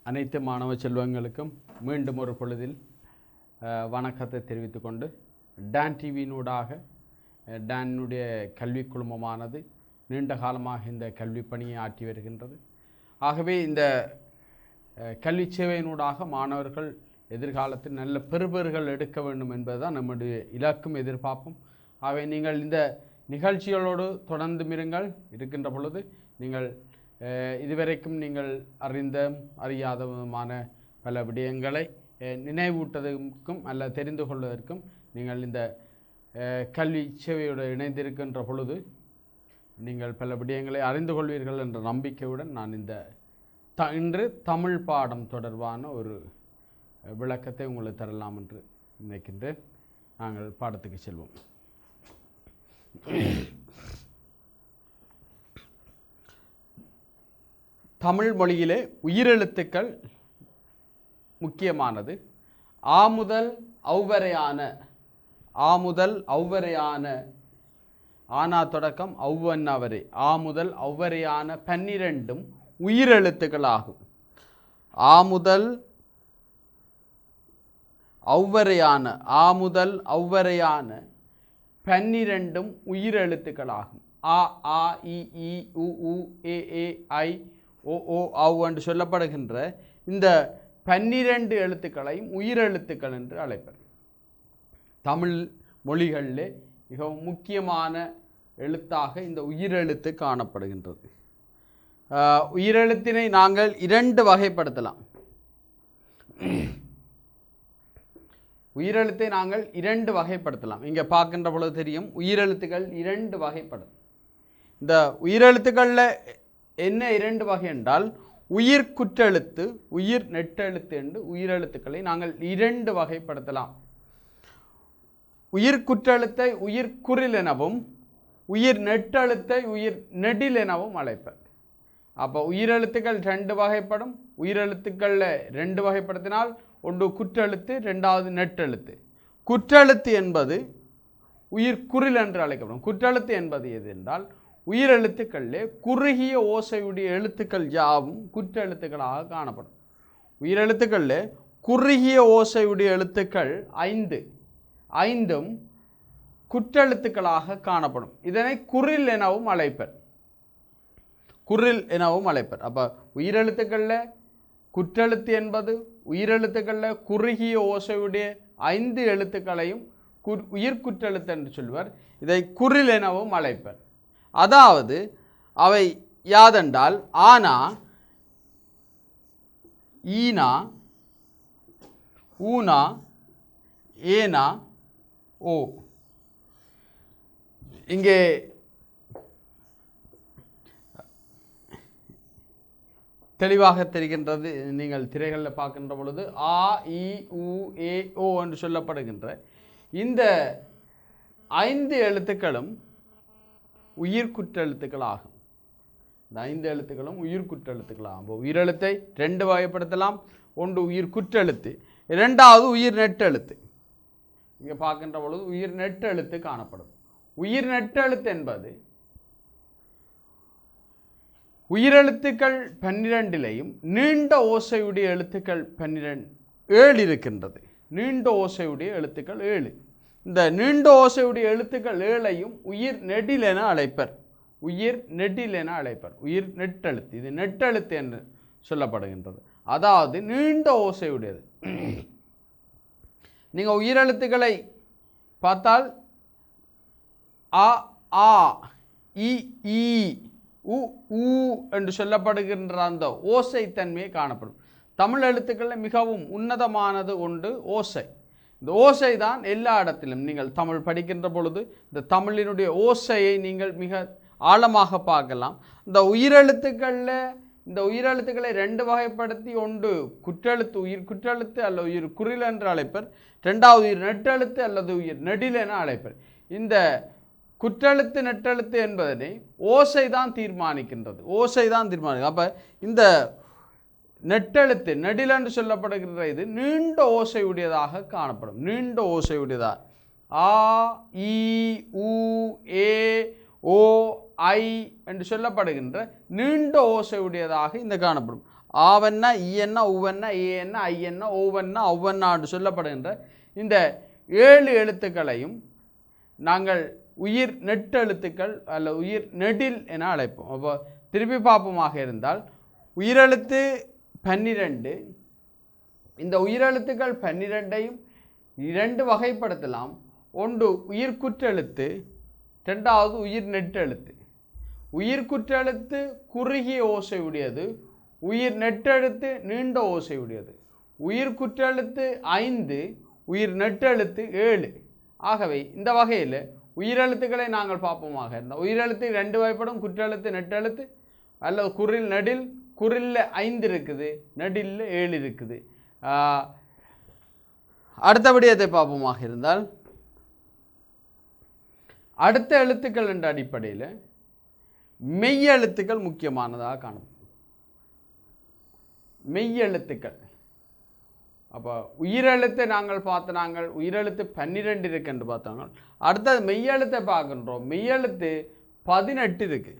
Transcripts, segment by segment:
அனைத்து மாணவ செல்வங்களுக்கும் மீண்டும் ஒரு பொழுதில் வணக்கத்தை தெரிவித்துக்கொண்டு டான் டிவியினூடாக டானுடைய கல்வி குழுமமானது நீண்ட காலமாக இந்த கல்வி பணியை ஆற்றி வருகின்றது. ஆகவே இந்த கல்வி சேவையினூடாக மாணவர்கள் எதிர்காலத்தில் நல்ல பெறுபேறுகள் எடுக்க வேண்டும் என்பதுதான் நம்முடைய இலக்கும் எதிர்பார்ப்பும். ஆகவே நீங்கள் இந்த நிகழ்ச்சிகளோடு தொடர்ந்து இருக்கின்ற பொழுது நீங்கள் இதுவரைக்கும் நீங்கள் அறியாத விதமான பல விடயங்களை நினைவூட்டுவதற்கும் அல்ல தெரிந்து கொள்வதற்கும் நீங்கள் இந்த கல்வி சேவையோடு இணைந்திருக்கின்ற பொழுது நீங்கள் பல விடயங்களை அறிந்து கொள்வீர்கள் என்ற நம்பிக்கையுடன் நான் இன்று தமிழ் பாடம் தொடர்பான ஒரு விளக்கத்தை உங்களுக்கு தரலாம் என்று நினைக்கின்றேன். நாங்கள் பாடத்துக்கு செல்வோம். தமிழ் மொழியிலே உயிரெழுத்துக்கள் முக்கியமானது. ஆ முதல் ஔவரையான ஆனா தொடக்கம் ஔவன்னா வரை ஆ முதல் ஔவரையான 12 உயிரெழுத்துக்களாகும். ஆ முதல் ஔவரையான 12 உயிரெழுத்துக்களாகும். ஆ ஆ இ ஈ உ ஊ ஏ ஏ ஐ ஓ ஓ ஔ என்று சொல்லப்படுகின்ற இந்த 12 எழுத்துக்களையும் உயிரெழுத்துக்கள் என்று அழைப்பர். தமிழ் மொழிகளிலே மிகவும் முக்கியமான எழுத்தாக இந்த உயிரெழுத்து காணப்படுகின்றது. உயிரெழுத்தினை நாங்கள் 2 வகைப்படுத்தலாம். உயிரெழுத்தை நாங்கள் 2 வகைப்படுத்தலாம். இங்கே பார்க்கின்ற பொழுது தெரியும் உயிரெழுத்துக்கள் 2 வகைப்படும். இந்த உயிரெழுத்துக்களில் என்ன 2 வகை என்றால் உயிர் குற்றெழுத்து, உயிர் நெட்டெழுத்து என்று உயிரெழுத்துக்களை நாங்கள் 2 வகைப்படுத்தலாம். உயிர் குற்றெழுத்தை உயிர் குறில் எனவும் உயிர் நெட்டெழுத்தை உயிர் நெடில் எனவும் அழைப்பர். அப்போ உயிரெழுத்துக்கள் 2 வகைப்படும். உயிரெழுத்துக்களில் 2 வகைப்படுத்தினால் ஒன்று குற்றெழுத்து, 2வது நெட்டெழுத்து. குற்றெழுத்து என்பது உயிர் குறில் என்று அழைக்கப்படும். குற்றெழுத்து என்பது எது என்றால் உயிரெழுத்துக்களிலே குறுகிய ஓசையுடைய எழுத்துக்கள் யாவும் குற்றெழுத்துக்களாக காணப்படும். உயிரெழுத்துக்களிலே குறுகிய ஓசையுடைய எழுத்துக்கள் 5ம் குற்றெழுத்துக்களாக காணப்படும். இதனை குறில் எனவும் அழைப்பர். அப்போ உயிரெழுத்துக்களில் குற்றெழுத்து என்பது உயிரெழுத்துக்களில் குறுகிய ஓசையுடைய 5 எழுத்துக்களையும் உயிர்குற்றெழுத்து என்று சொல்வர். இதை குறில் எனவும் அழைப்பர். அதாவது அவை யாதென்றால் ஆனா, ஈனா, ஊனா, ஏனா, ஓ. இங்கே தெளிவாக தெரிகின்றது. நீங்கள் திரைகளில் பார்க்கின்ற பொழுது ஆ இ உ ஏ ஓ என்று சொல்லப்படுகின்ற இந்த 5 எழுத்துக்களும் உயிர்குற்றெழுத்துக்களாகும். இந்த 5 எழுத்துக்களும் உயிர்குற்றெழுத்துக்களாகும். உயிரெழுத்தை 2 வகைப்படுத்தலாம். ஒன்று உயிர் குற்றெழுத்து, 2வது உயிர் நெட்டெழுத்து. இங்கே பார்க்கின்ற பொழுது உயிர் நெட்டெழுத்து காணப்படும். உயிர் நெட்டெழுத்து என்பது உயிரெழுத்துக்கள் 12லேயும் நீண்ட ஓசையுடைய எழுத்துக்கள் 7 இருக்கின்றது. நீண்ட ஓசையுடைய எழுத்துக்கள் 7. இந்த நீண்ட ஓசையுடைய எழுத்துக்கள் 7ஐயும் உயிர் நெடில் என அழைப்பர். உயிர் நெட்டெழுத்து, இது நெட்டெழுத்து என்று சொல்லப்படுகின்றது. அதாவது நீண்ட ஓசையுடையது. நீங்கள் உயிரெழுத்துக்களை பார்த்தால் அ ஆ இ ஈ உ ஊ என்று சொல்லப்படுகின்ற அந்த ஓசை தன்மையை காணப்படும். தமிழ் எழுத்துக்களில் மிகவும் உன்னதமானது ஒன்று ஓசை. இந்த ஓசை தான் எல்லா இடத்திலும் நீங்கள் தமிழ் படிக்கின்ற பொழுது இந்த தமிழினுடைய ஓசையை நீங்கள் மிக ஆழமாக பார்க்கலாம். இந்த உயிரெழுத்துக்களை 2 வகைப்படுத்தி ஒன்று குற்றெழுத்து, உயிர் குற்றெழுத்து அல்லது உயிர் குறில் என்று அழைப்பர். 2வது உயிர் நெட்டெழுத்து அல்லது உயிர் நெடில் என அழைப்பர். இந்த குற்றெழுத்து நெட்டெழுத்து என்பதனை ஓசை தான் தீர்மானிக்கின்றது. அப்போ இந்த நெட்டெழுத்து நெடில் என்று சொல்லப்படுகின்ற இது நீண்ட ஓசையுடையதாக காணப்படும். நீண்ட ஓசையுடையதாக ஆ இ உ ஏ ஓ ஐ என்று சொல்லப்படுகின்ற நீண்ட ஓசையுடையதாக இந்த காணப்படும். ஆவென்னா ஈயென்னா ஊவென்னா ஏன்னா ஐயென்னா ஓவென்னா ஒவ்வொன்னா என்று சொல்லப்படுகின்ற இந்த 7 எழுத்துக்களையும் நாங்கள் உயிர் நெட்டெழுத்துக்கள் அல்ல உயிர் நெடில் என அழைப்போம். அப்போ திருப்பி பார்ப்போமாக இருந்தால் உயிரெழுத்து 12, இந்த உயிரெழுத்துக்கள் 12ஐயும் 2 வகைப்படுத்தலாம். ஒன்று உயிர் குற்றெழுத்து, ரெண்டாவது உயிர் நெட்டெழுத்து. உயிர் குற்றெழுத்து குறுகிய ஓசை உடையது, உயிர் நெட்டெழுத்து நீண்ட ஓசை உடையது. உயிர் குற்றெழுத்து 5, உயிர் நெட்டெழுத்து 7. ஆகவே இந்த வகையில் உயிரெழுத்துக்களை நாங்கள் பார்ப்போமாக இருந்தால் உயிரெழுத்து 2 வகைப்படும், குற்றெழுத்து நெட்டெழுத்து அல்லது குரில் நெடில். குரில்ல 5 இருக்குது, நெடில்ல 7 இருக்குது. அடுத்தபடி அதை பார்ப்போமாக இருந்தால் அடுத்த எழுத்துக்கள் என்ற அடிப்படையில் மெய்யெழுத்துக்கள் முக்கியமானதாக காணும். மெய்யெழுத்துக்கள் அப்போ உயிரெழுத்தை நாங்கள் நாங்கள் உயிரெழுத்து 12 இருக்குன்னு பார்த்தாங்க. அடுத்தது மெய்யெழுத்தை பார்க்கின்றோம். மெய்யெழுத்து 18 இருக்கு,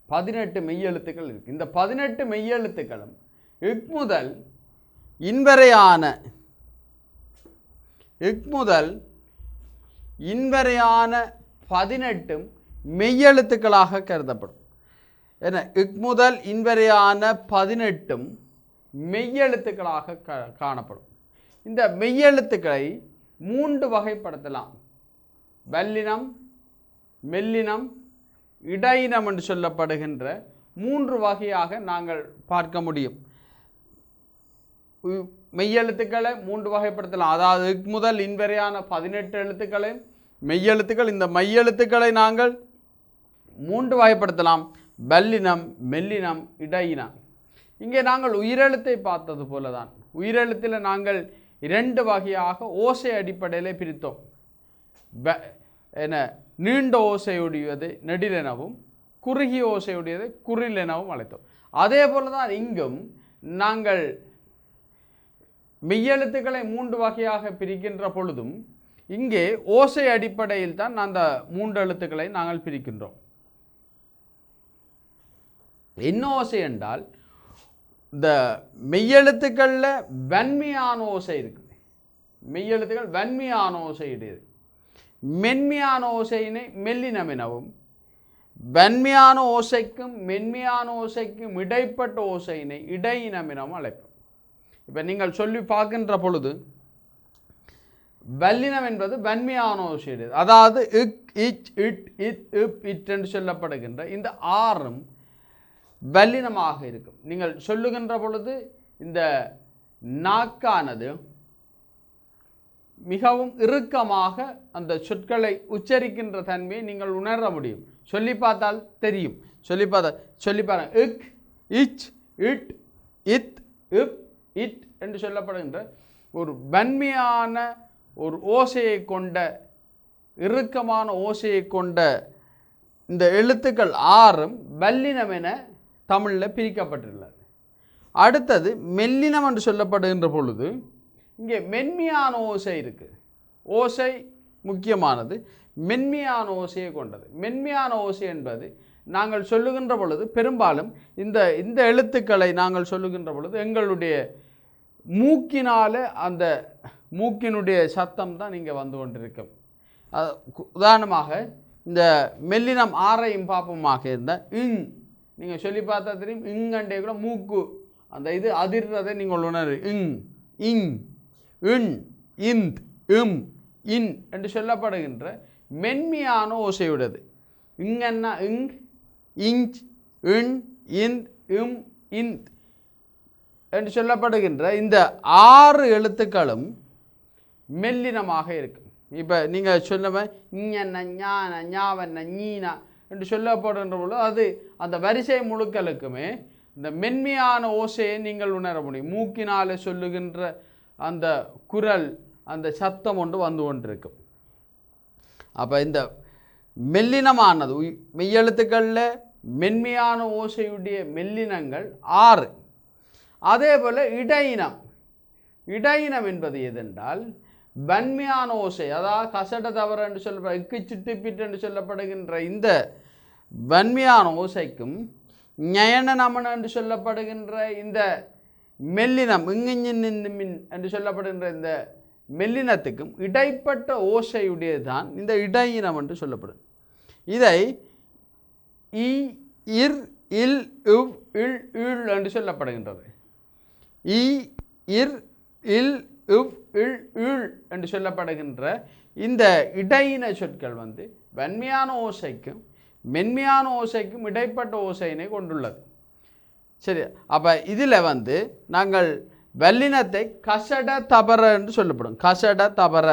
18 மெய்யெழுத்துக்கள் இருக்கு. இந்த 18 மெய்யெழுத்துக்களும் முதல் இன்வரையான 18 மெய்யெழுத்துக்களாக கருதப்படும். ஏன்னா முதல் இன்வரையான 18 மெய்யெழுத்துக்களாக காணப்படும். இந்த மெய்யெழுத்துக்களை 3 வகைப்படுத்தலாம். வல்லினம், மெல்லினம், இடையினம் என்று சொல்லப்படுகின்ற 3 வகையாக நாங்கள் பார்க்க முடியும். மெய்யெழுத்துக்களை 3 வகைப்படுத்தலாம். அதாவது முதல் இன்வரையான 18 எழுத்துக்களை மெய்யெழுத்துக்கள். இந்த மெய்யெழுத்துக்களை நாங்கள் 3 வகைப்படுத்தலாம்: வல்லினம், மெல்லினம், இடையினம். இங்கே நாங்கள் உயிரெழுத்தை பார்த்தது போலதான் உயிரெழுத்தில் நாங்கள் 2 வகையாக ஓசை அடிப்படையில் பிரித்தோம். நீண்ட ஓசையுடையது நெடில் எனவும், குறுகிய ஓசையுடையது குரில் எனவும் அழைத்தோம். அதே போல தான் இங்கும் நாங்கள் மெய்யெழுத்துக்களை 3 வகையாக பிரிக்கின்ற பொழுதும் இங்கே ஓசை அடிப்படையில் தான் அந்த 3 எழுத்துக்களை நாங்கள் பிரிக்கின்றோம். என்ன ஓசை என்றால் இந்த மெய்யெழுத்துக்களில் வன்மையான ஓசை இருக்குது. மெய்யெழுத்துக்கள் வன்மையான ஓசை உடையது. மென்மையான ஓசையினை மெல்லினம் எனவும், வன்மையான ஓசைக்கும் மென்மையான ஓசைக்கும் இடைப்பட்ட ஓசையினை இடையினம் எனவும் அழைப்போம். இப்போ நீங்கள் சொல்லி பார்க்கின்ற பொழுது வல்லினம் என்பது வன்மையான ஓசையுடையது. அதாவது இக், இச், இட், இத், இப், இட் என்று சொல்லப்படுகின்ற இந்த 6ம் வல்லினமாக இருக்கும். நீங்கள் சொல்லுகின்ற பொழுது இந்த நாக்கானது மிகவும் இறுக்கமாக அந்த சொற்களை உச்சரிக்கின்ற தன்மையை நீங்கள் உணர முடியும். சொல்லி பார்த்தால் தெரியும். சொல்லி பாருங்க. இக், இச், இட், இத், இப், இட் என்று சொல்லப்படுகின்ற ஒரு வன்மையான ஒரு ஓசையை கொண்ட, இறுக்கமான ஓசையை கொண்ட இந்த எழுத்துக்கள் 6ம் வல்லினம் என தமிழில் பிரிக்கப்பட்டுள்ளது. அடுத்தது மெல்லினம் என்று சொல்லப்படுகின்ற பொழுது இங்கே மென்மையான ஓசை இருக்குது. ஓசை முக்கியமானது, மென்மையான ஓசையை கொண்டது. மென்மையான ஓசை என்பது நாங்கள் சொல்லுகின்ற பொழுது பெரும்பாலும் இந்த எழுத்துக்களை நாங்கள் சொல்லுகின்ற பொழுது எங்களுடைய மூக்கினால அந்த மூக்கினுடைய சத்தம் தான் இங்கே வந்து கொண்டிருக்கும். உதாரணமாக இந்த மெல்லினம் 6ஐயும் பாப்பமாக இருந்தால் இங், நீங்கள் சொல்லி பார்த்தா தெரியும். இங்கண்டே கூட மூக்கு அந்த இது அதிர்றதை நீங்கள் உணரு. இங், இங், இன், இந்த், இம், இன் என்று சொல்லப்படுகின்ற மென்மையான ஓசையுடையது. இங்கன்னா இங், இஞ்ச், இன், இந்த், இம், இந்த் என்று சொல்லப்படுகின்ற இந்த 6 எழுத்துக்களும் மெல்லினமாக இருக்கும். இப்போ நீங்கள் சொல்லுவேன் இங்கன்ன, ஞான, ஞாவன்ன, நீனா என்று சொல்லப்படுகின்ற பொழுது அது அந்த வரிசை முழுக்களுக்குமே இந்த மென்மையான ஓசையை நீங்கள் உணர முடியும். மூக்கினால் சொல்லுகின்ற அந்த குரல், அந்த சத்தம் ஒன்று வந்து கொண்டிருக்கும். அப்போ இந்த மெல்லினமானது மெய்யெழுத்துக்களில் மென்மையான ஓசையுடைய மெல்லினங்கள் 6. அதே போல் இடையினம். இடையினம் என்பது எதென்றால் வன்மையான ஓசை, அதாவது கசட தவறு என்று சொல்லப்பட இக்கு சிட்டு பிட்டு என்று சொல்லப்படுகின்ற இந்த வன்மையான ஓசைக்கும் ஞயன நமன என்று சொல்லப்படுகின்ற இந்த மெல்லினம் இங்கிஞ்சின் என்று சொல்லப்படுகின்ற இந்த மெல்லினத்துக்கும் இடைப்பட்ட ஓசையுடையதுதான் இந்த இடையினம் என்று சொல்லப்படும். இதை இ இர் இல் இவ் இல் இல் என்று சொல்லப்படுகின்றது. இ இர் இல் இவ் இல் இல் என்று சொல்லப்படுகின்ற இந்த இடையின சொற்கள் வன்மையான ஓசைக்கும் மென்மையான ஓசைக்கும் இடைப்பட்ட ஓசையினை கொண்டுள்ளது. சரி, அப்போ இதில் நாங்கள் வல்லினத்தை கசட தபர என்று சொல்லப்படும். கசட தபர.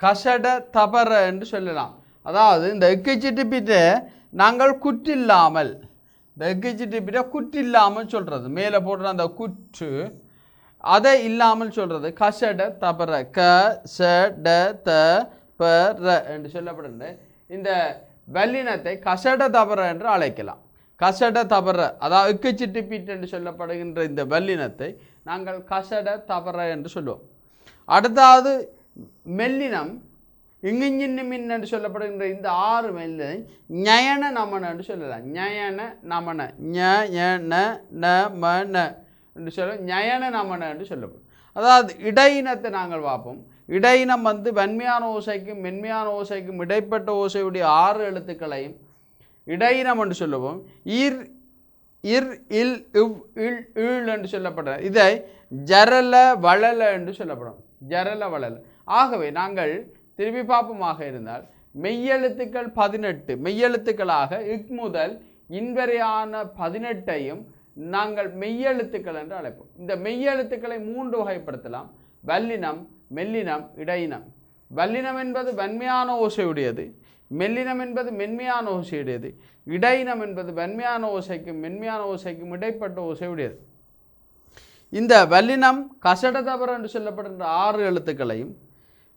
கசட தபர என்று சொல்லலாம். அதாவது இந்த எக்கிச்சிட்டிப்பிட்ட நாங்கள் குற்றில்லாமல், இந்த எக்கிச்சிட்டிப்பிட்ட குற்றில்லாமல் சொல்கிறது, மேலே போடுற அந்த குற்று அதை இல்லாமல் சொல்கிறது கசட தபர. க ச ட த ப ர என்று சொல்லப்படுகின்ற இந்த வல்லினத்தை கசட தபர என்று அழைக்கலாம். கசட தபர, அதாவது எக்கிச்சிட்டிப்பிட்டு என்று சொல்லப்படுகின்ற இந்த வல்லினத்தை நாங்கள் கசட தபர என்று சொல்லுவோம். அடுத்தாவது மெல்லினம் இங்கிஞ்சின் என்று சொல்லப்படுகின்ற இந்த 6 மெல்லினை ஞயன நமன என்று சொல்லலாம். ஞயன நமன, ஞயன நமன என்று சொல்ல ஞயன நமன என்று சொல்லப்படும். அதாவது இடையினத்தை நாங்கள் பார்ப்போம். இடையினம் வன்மையான ஓசைக்கும் மென்மையான ஓசைக்கும் இடைப்பட்ட ஓசையுடைய 6 எழுத்துக்களையும் இடையினம் என்று சொல்லுவோம். இர் இர் இல் இவ் இல் இல் என்று சொல்லப்படுற இதை ஜரல வளல என்று சொல்லப்படும். ஜரல வளல. ஆகவே நாங்கள் திருப்பி பார்ப்போமாக இருந்தால் மெய்யெழுத்துக்கள் 18 மெய்யெழுத்துக்களாக இக் முதல் இன்வரையான 18ஐயும் நாங்கள் மெய்யெழுத்துக்கள் என்று அழைப்போம். இந்த மெய்யெழுத்துக்களை 3 வகைப்படுத்தலாம்: வல்லினம், மெல்லினம், இடையினம். வல்லினம் என்பது வன்மையான ஓசையுடையது, மெல்லினம் என்பது மென்மையான ஓசையுடையது, இடையினம் என்பது வன்மையான ஓசைக்கும் மென்மையான ஓசைக்கும் இடைப்பட்ட ஓசையுடையது. இந்த வல்லினம் கசட தபர என்று சொல்லப்படுகின்ற 6 எழுத்துக்களையும்,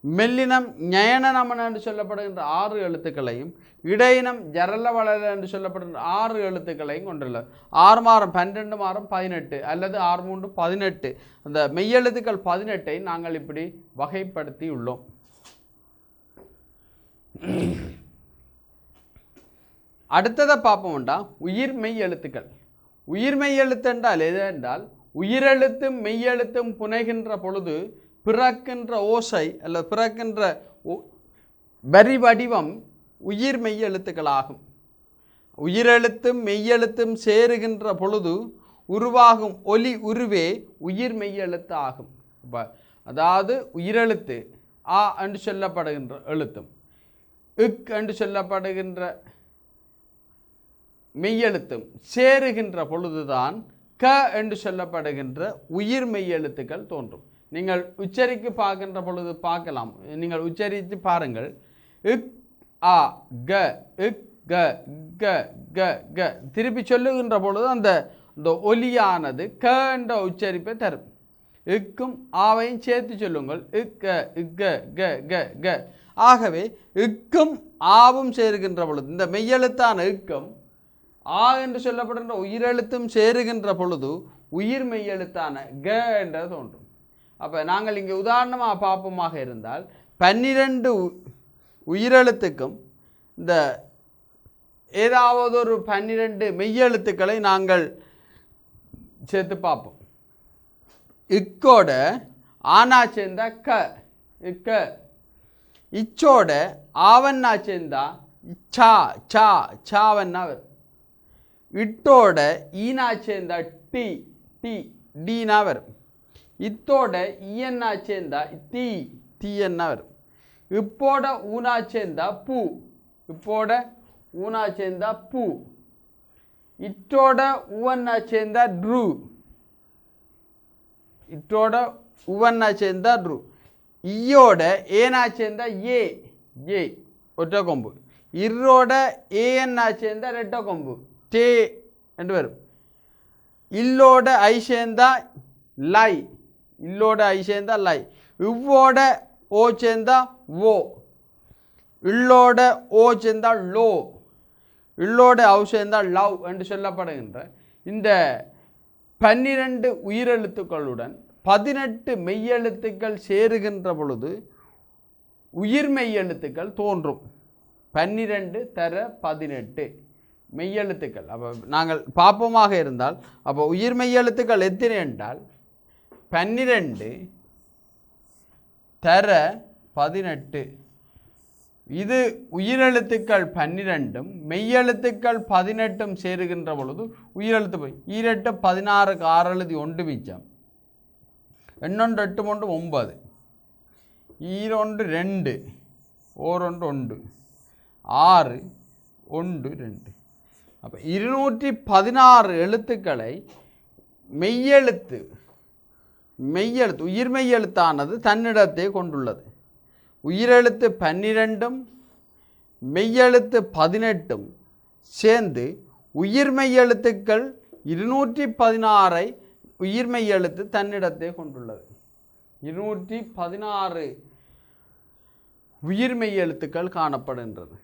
மெல்லினம் ஞயன நமன என்று சொல்லப்படுகின்ற 6 எழுத்துக்களையும், இடையினம் ஜரல வளல என்று சொல்லப்படுகின்ற 6 எழுத்துக்களையும் கொண்டுள்ளது. 6 மாறும் 12 மாறும் 18 அல்லது 6 3 18. அந்த மெய்யெழுத்துக்கள் 18ஐ நாங்கள் இப்படி வகைப்படுத்தி உள்ளோம். அடுத்ததை பார்ப்போம்டா உயிர்மெய் எழுத்துக்கள். உயிர்மெய் எழுத்து என்றால் எது என்றால், உயிரெழுத்தும் மெய்யெழுத்தும் புனைகின்ற பொழுது பிறக்கின்ற ஓசை அல்லது பிறக்கின்ற வரி வடிவம் உயிர் மெய்யெழுத்துக்களாகும். உயிரெழுத்தும் மெய்யெழுத்தும் சேருகின்ற பொழுது உருவாகும் ஒலி உருவே உயிர் மெய்யெழுத்து ஆகும். அதாவது உயிரெழுத்து ஆ என்று சொல்லப்படுகின்ற எழுத்தும் இக் என்று சொல்லப்படுகின்ற மெய்யெழுத்தும் சேருகின்ற பொழுதுதான் க என்று சொல்லப்படுகின்ற உயிர் மெய்யெழுத்துக்கள் தோன்றும். நீங்கள் உச்சரித்து பார்க்கின்ற பொழுது பார்க்கலாம். நீங்கள் உச்சரித்து பாருங்கள். இக் ஆ க இக் க க க க திருப்பி சொல்லுகின்ற பொழுது அந்த ஒலியானது க என்ற உச்சரிப்பை தரும். இக்கும் ஆவையும் சேர்த்து சொல்லுங்கள். இக்க இக்க க க க. ஆகவே இக்கும் ஆவும் சேருகின்ற பொழுது, இந்த மெய்யெழுத்தான இக்கும் ஆ என்று சொல்லப்படுகின்ற உயிரெழுத்தும் சேருகின்ற பொழுது உயிர் மெய்யெழுத்தான க என்றது தோன்றும். அப்போ நாங்கள் இங்கே உதாரணமாக பார்ப்போமாக இருந்தால் 12 உயிரெழுத்துக்கும் இந்த ஏதாவது ஒரு 12 மெய்யெழுத்துக்களை நாங்கள் சேர்த்து பார்ப்போம். இக்கோட ஆனா சேர்ந்தா க இக்க, இச்சோட ஆவன்னா சேர்ந்தா சா சா சாவன்னா வரும். இட்டோட ஈனா சேர்ந்தா டி டி டீனா வரும். இத்தோட ஈயன்னா சேர்ந்தா தீ தீயன்னா வரும். இப்போட ஊனா சேர்ந்தா பூ இப்போட ஊனா சேர்ந்தா பூ. இட்டோட உவன்னா சேர்ந்தா ட்ரூ இட்டோட உவன்னா சேர்ந்தா ட்ரூ. ஈயோட ஏனா சேர்ந்தா ஏ ஏ ஒற்ற கொம்பு. இரோட ஏன்னா சேர்ந்தா ரெட்ட கொம்பு டே என்று வரும். இல்லோட ஐ சேர்ந்தா லை இல்லோட ஐ சேர்ந்தா லை. இவ்வோட ஓ சேர்ந்தா ஓ. இல்லோட ஓ சேர்ந்தா லோ. இல்லோட அவ் சேர்ந்தா லவ் என்று சொல்லப்படுகின்ற இந்த 12 உயிரெழுத்துக்களுடன் 18 மெய்யெழுத்துக்கள் சேருகின்ற பொழுது உயிர் மெய்யெழுத்துக்கள் தோன்றும். 12 தர 18 மெய்யெழுத்துக்கள். அப்போ நாங்கள் பாப்பமாக இருந்தால் அப்போ உயிர் மெய்யெழுத்துக்கள் எத்தனை என்றால் 12 தர 18. இது உயிரெழுத்துக்கள் 12 மெய்யெழுத்துக்கள் 18 சேருகின்ற பொழுது உயிரெழுத்து போய் 2 16 6 எழுதி 1 மிச்சம் 8 8 3 9 2 2 1 1 6 1 2. அப்போ 216 எழுத்துக்களை மெய்யெழுத்து உயிர் மெய்யெழுத்தானது தன்னிடத்தை கொண்டுள்ளது. உயிரெழுத்து 12 மெய்யெழுத்து 18 சேர்ந்து உயிர் மெய்யெழுத்துக்கள் 216 உயிர் மெய்யெழுத்து தன்னிடத்தை கொண்டுள்ளது. 216 உயிர் மெய்யெழுத்துக்கள் காணப்படுகின்றது.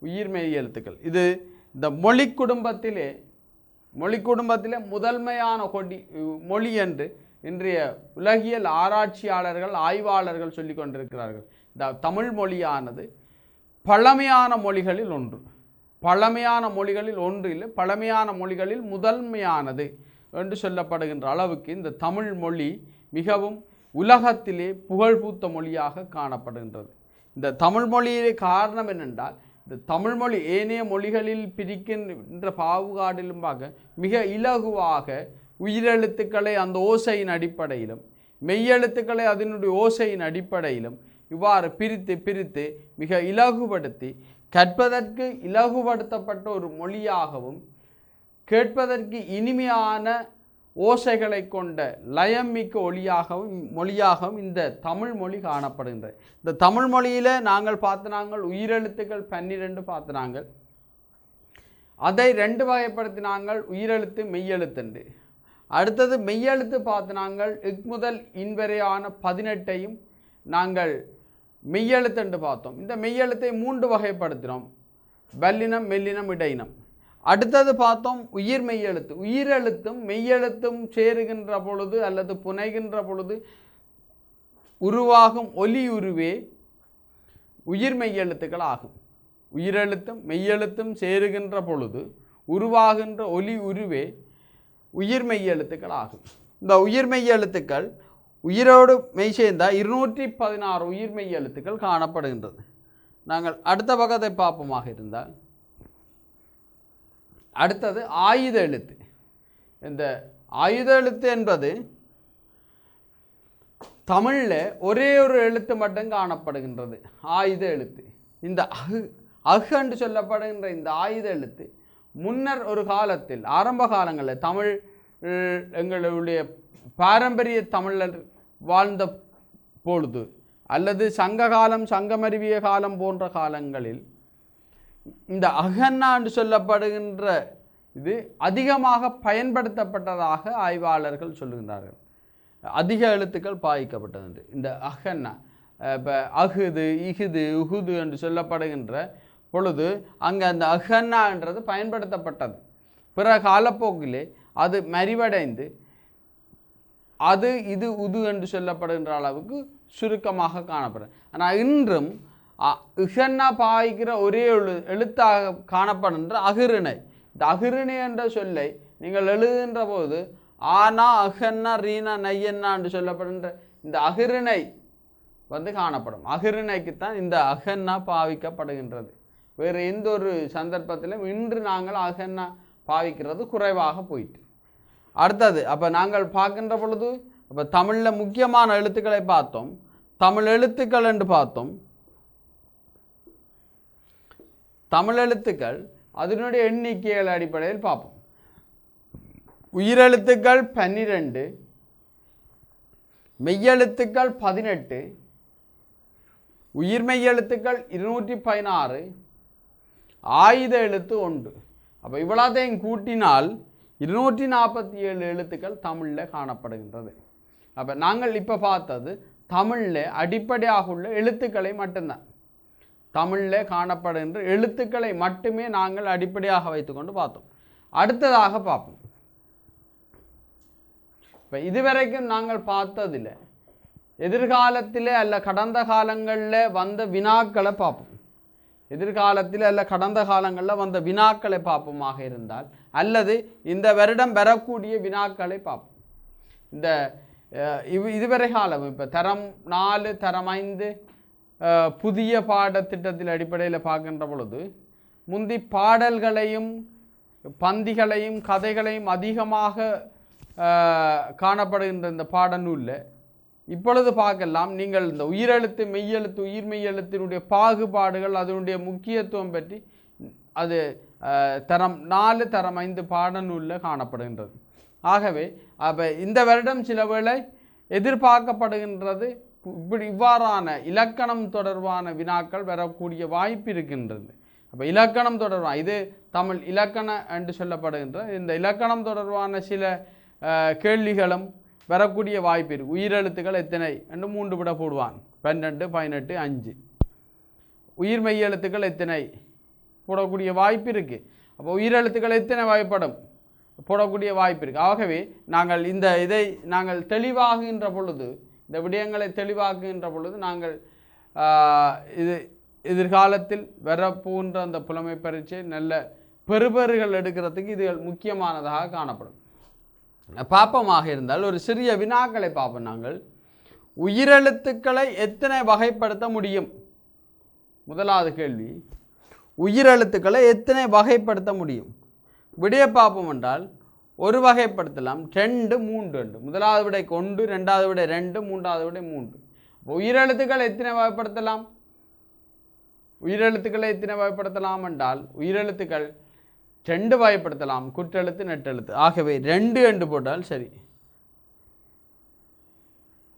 உயிர் மெய்யெழுத்துக்கள் இது இந்த மொழி குடும்பத்திலே முதன்மையான மொழி என்று இன்றைய உலகியல் ஆராய்ச்சியாளர்கள் ஆய்வாளர்கள் சொல்லிக் கொண்டிருக்கிறார்கள். இந்த தமிழ் மொழியானது பழமையான மொழிகளில் ஒன்று. பழமையான மொழிகளில் ஒன்று இல்லை, பழமையான மொழிகளில் முதன்மையானது என்று சொல்லப்படுகின்ற அளவுக்கு இந்த தமிழ் மொழி மிகவும் உலகத்திலே புகழ்பூத்த மொழியாக காணப்படுகின்றது. இந்த தமிழ் மொழியிலே காரணம் என்னென்றால் இந்த தமிழ் மொழி ஏனைய மொழிகளில் பிரிக்கின்ற பாகுகாடிலும் பார்க்க மிக இலகுவாக உயிரெழுத்துக்களை அந்த ஓசையின் அடிப்படையிலும் மெய்யெழுத்துக்களை அதனுடைய ஓசையின் அடிப்படையிலும் இவ்வாறு பிரித்து மிக இலகுபடுத்தி கற்பதற்கு இலகுபடுத்தப்பட்ட ஒரு மொழியாகவும் கேட்பதற்கு இனிமையான ஓசைகளை கொண்ட லயமிக்க மொழியாகவும் இந்த தமிழ் மொழி காணப்படுகின்றது. இந்த தமிழ் மொழியில் நாங்கள் பார்த்தினாங்கள் உயிரெழுத்துக்கள் 12 பார்த்தினாங்கள். அதை 2 வகைப்படுத்தினாங்கள், உயிரெழுத்து மெய்யெழுத்து. அடுத்தது மெய்யெழுத்து பார்த்தினாங்கள் முதல் வரையான 18ஐயும் நாங்கள் மெய்யெழுத்து பார்த்தோம். இந்த மெய்யெழுத்தை 3 வகைப்படுத்தினோம், வல்லினம் மெல்லினம் இடையினம். அடுத்தது பார்த்தோம் உயிர் மெய்யெழுத்து. உயிரெழுத்தும் மெய்யெழுத்தும் சேருகின்ற பொழுது அல்லது புனைகின்ற பொழுது உருவாகும் ஒலி உருவே உயிர் மெய்யெழுத்துக்கள் ஆகும். உயிரெழுத்தும் மெய்யெழுத்தும் சேருகின்ற பொழுது உருவாகின்ற ஒலி உருவே உயிர் மெய்யெழுத்துக்கள் ஆகும். இந்த உயிர் மெய்யெழுத்துக்கள் உயிரோடு மெய் சேர்ந்தால் 216 உயிர் மெய்யெழுத்துக்கள் காணப்படுகின்றது. நாங்கள் அடுத்த பக்கத்தை பார்ப்போமாக இருந்தால் அடுத்தது ஆயுத எழுத்து. இந்த ஆயுத எழுத்து என்பது தமிழில் ஒரே ஒரு எழுத்து மட்டும் காணப்படுகின்றது, ஆயுத எழுத்து. இந்த அஹ் என்று சொல்லப்படுகின்ற இந்த ஆயுத எழுத்து முன்னர் ஒரு காலத்தில் ஆரம்ப காலங்களில் தமிழ் எங்களுடைய பாரம்பரிய தமிழர் வாழ்ந்த பொழுது அல்லது சங்க காலம் சங்கமருவிய காலம் போன்ற காலங்களில் இந்த அகன்னா என்று சொல்லப்படுகின்ற இது அதிகமாக பயன்படுத்தப்பட்டதாக ஆய்வாளர்கள் சொல்லுகின்றார்கள். அதிக எழுத்துக்கள் பாதிக்கப்பட்டது இந்த அகன்னா. இப்போ அகுது இகுது உகுது என்று சொல்லப்படுகின்ற பொழுது அங்கே அந்த அகன்னான்றது பயன்படுத்தப்பட்டது. பிற காலப்போக்கிலே அது மறிவடைந்து அது இது உது என்று சொல்லப்படுகின்ற அளவுக்கு சுருக்கமாக காணப்படும். ஆனால் இன்றும் இகன்னா பாய்க்கிற ஒரே எழுத்தாக காணப்படுகின்ற அகிருணை. இந்த அகிருணை என்ற சொல்லை நீங்கள் எழுதுகின்ற போது ஆனா அகன்னா ரீனா நையன்னா என்று சொல்லப்படுகின்ற இந்த அகிருணை காணப்படும். அகிருணைக்குத்தான் இந்த அகன்னா பாவிக்கப்படுகின்றது. வேறு எந்த ஒரு சந்தர்ப்பத்திலும் இன்று நாங்கள் அகன்னா பாவிக்கிறது குறைவாக போயிட்டு. அடுத்தது அப்போ நாங்கள் பார்க்கின்ற பொழுது அப்போ தமிழில் முக்கியமான எழுத்துக்களை பார்த்தோம். தமிழ் எழுத்துக்கள் என்று பார்த்தோம். தமிழ் எழுத்துக்கள் அதனுடைய எண்ணிக்கைகள் அடிப்படையில் பார்ப்போம். உயிரெழுத்துக்கள் 12, மெய்யெழுத்துக்கள் 18, உயிர் மெய்யெழுத்துக்கள் 216, ஆயுத எழுத்து 1. அப்போ இவ்வளோத்தையும் கூட்டினால் 247 எழுத்துக்கள் தமிழில் காணப்படுகின்றது. அப்போ நாங்கள் இப்போ பார்த்தது தமிழில் அடிப்படையாக உள்ள எழுத்துக்களை மட்டும்தான். தமிழில் காணப்படுகின்ற எழுத்துக்களை மட்டுமே நாங்கள் அடிப்படையாக வைத்துக்கொண்டு பார்த்தோம். அடுத்ததாக பார்ப்போம் இப்போ இதுவரைக்கும் நாங்கள் பார்த்ததில்லை, எதிர்காலத்தில் அல்ல கடந்த காலங்களில் வந்த வினாக்களை பார்ப்போம். எதிர்காலத்தில் அல்ல கடந்த காலங்களில் வந்த வினாக்களை பார்ப்போமாக இருந்தால், அல்லது இந்த வருடம் வரக்கூடிய வினாக்களை பார்ப்போம். இந்த இதுவரை காலம் இப்போ தரம் 4 தரம் 5 புதிய பாடத்திட்டத்தில் அடிப்படையில் பார்க்கின்ற பொழுது முந்தி பாடல்களையும் பந்திகளையும் கதைகளையும் அதிகமாக காணப்படுகின்ற இந்த பாடநூலில் இப்பொழுது பார்க்கலாம் நீங்கள் இந்த உயிரெழுத்து மெய்யெழுத்து உயிர் மெய்யெழுத்தினுடைய பாகுபாடுகள் அதனுடைய முக்கியத்துவம் பற்றி அது தரம் 4 தரம் 5 பாடநூலில் காணப்படுகின்றது. ஆகவே அப்போ இந்த வருடம் சில வேளை எதிர்பார்க்கப்படுகின்றது இவ்வாறான இலக்கணம் தொடர்பான வினாக்கள் வரக்கூடிய வாய்ப்பு இருக்கின்றது. அப்போ இலக்கணம் தொடர்பான இது தமிழ் இலக்கண என்று சொல்லப்படுகின்ற இந்த இலக்கணம் தொடர்பான சில கேள்விகளும் வரக்கூடிய வாய்ப்பு இருக்குது. உயிரெழுத்துக்கள் எத்தனை என்று 3 விட போடுவான், 12 18 5. உயிர் மெய்யெழுத்துக்கள் எத்தனை போடக்கூடிய வாய்ப்பு இருக்குது. அப்போ உயிரெழுத்துக்கள் எத்தனை வகைப்படும் போடக்கூடிய வாய்ப்பு இருக்குது. ஆகவே நாங்கள் இதை நாங்கள் தெளிவாகுகின்ற பொழுது, இந்த விடயங்களை தெளிவாக்குகின்ற பொழுது நாங்கள் இது எதிர்காலத்தில் வரப்போன்ற அந்த புலமை பரீட்சை நல்ல பெறுபேறுகள் எடுக்கிறதுக்கு இது முக்கியமானதாக காணப்படும். பாப்பமாக இருந்தால் ஒரு சிறிய வினாக்களை பார்ப்போம். நாங்கள் உயிரெழுத்துக்களை எத்தனை வகைப்படுத்த முடியும்? முதலாவது கேள்வி, உயிரெழுத்துக்களை எத்தனை வகைப்படுத்த முடியும்? விடைய பார்ப்போம் என்றால் ஒரு வகைப்படுத்தலாம், 2 3 முதலாவது விடை 1, ரெண்டாவது விடை 2, மூன்றாவது விடை 3. உயிரெழுத்துக்கள் எத்தனை வகைப்படுத்தலாம்? உயிரெழுத்துக்களை எத்தனை வகைப்படுத்தலாம் என்றால் உயிரெழுத்துக்கள் 2 வகைப்படுத்தலாம், குற்றெழுத்து நெட்டெழுத்து. ஆகவே 2 என்று போட்டால் சரி.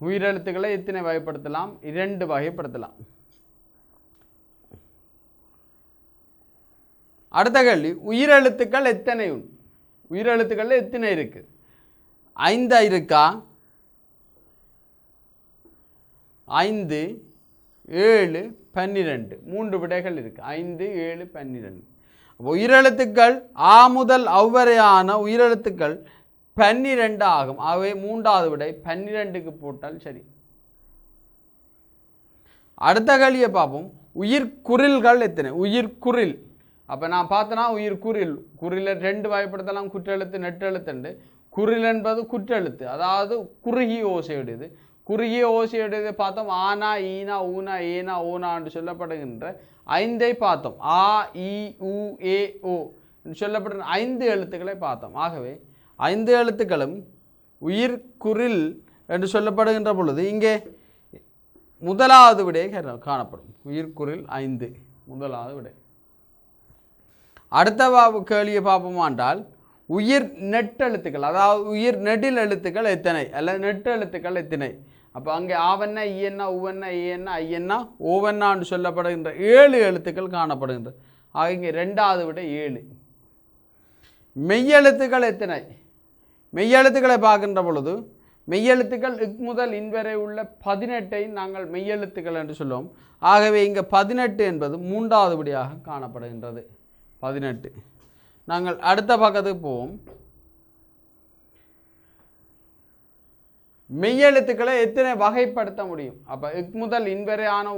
உயிரெழுத்துக்களை எத்தனை வகைப்படுத்தலாம்? 2 வகைப்படுத்தலாம். அடுத்த கேள்வி, உயிரெழுத்துக்கள் எத்தனை உண்டு? உயிரெழுத்துக்கள் எத்தனை இருக்கு? 5 இருக்கா? 5 7 12 3 விடைகள் இருக்கு. 5 7 12. உயிரெழுத்துக்கள் ஆ முதல் அவ்வரையான உயிரெழுத்துக்கள் 12 ஆகும். ஆகவே 3வது விடை 12க்கு போட்டால் சரி. அடுத்த கேள்வியை பார்ப்போம். உயிர்குறில்கள் எத்தனை? உயிர்குறில் அப்போ நான் பார்த்தனா உயிர்குறில், குறில 2 வகைப்படுத்தலாம், குற்றெழுத்து நெட்டெழுத்துண்டு. குறில் என்பது குற்றெழுத்து, அதாவது குறுகிய ஓசையுடையது. குறுகிய ஓசையுடையது பார்த்தோம், ஆனா ஈனா ஊனா ஏனா ஓனா என்று சொல்லப்படுகின்ற 5ஐ பார்த்தோம். ஆ இ உ ஏ ஓ என்று சொல்லப்படுகிற 5 எழுத்துக்களை பார்த்தோம். ஆகவே 5 எழுத்துக்களும் உயிர்குறில் என்று சொல்லப்படுகின்ற பொழுது இங்கே முதலாவது விடை காணப்படும். உயிர்குறில் 5 முதலாவது விடை. அடுத்த கேள்வியை பார்ப்போமாண்டால் உயிர் நெட்டெழுத்துக்கள், அதாவது உயிர் நெடில் எழுத்துக்கள் எத்தனை அல்லது நெட்டெழுத்துக்கள் எத்தனை? அப்போ அங்கே ஆவண்ணா ஈயண்ணா ஊவண்ணா ஏன்னா ஐயண்ணா ஓவண்ணான்னு சொல்லப்படுகின்ற 7 எழுத்துக்கள் காணப்படுகின்றது. ஆக இங்கே 2வது விட 7. மெய்யெழுத்துக்கள் எத்தனை? மெய்யெழுத்துக்களை பார்க்கின்ற பொழுது மெய்யெழுத்துக்கள் இக் முதல் இன் வரை உள்ள 18ஐ நாங்கள் மெய்யெழுத்துக்கள் என்று சொல்லுவோம். ஆகவே இங்கே 18 என்பது 3வது விடையாக காணப்படுகின்றது. 18. நாங்கள் அடுத்த பக்கத்துக்கு போவோம். மெய்யெழுத்துக்களை எத்தனை வகைப்படுத்த முடியும்? அப்போ இக் முதல் இன்வரையான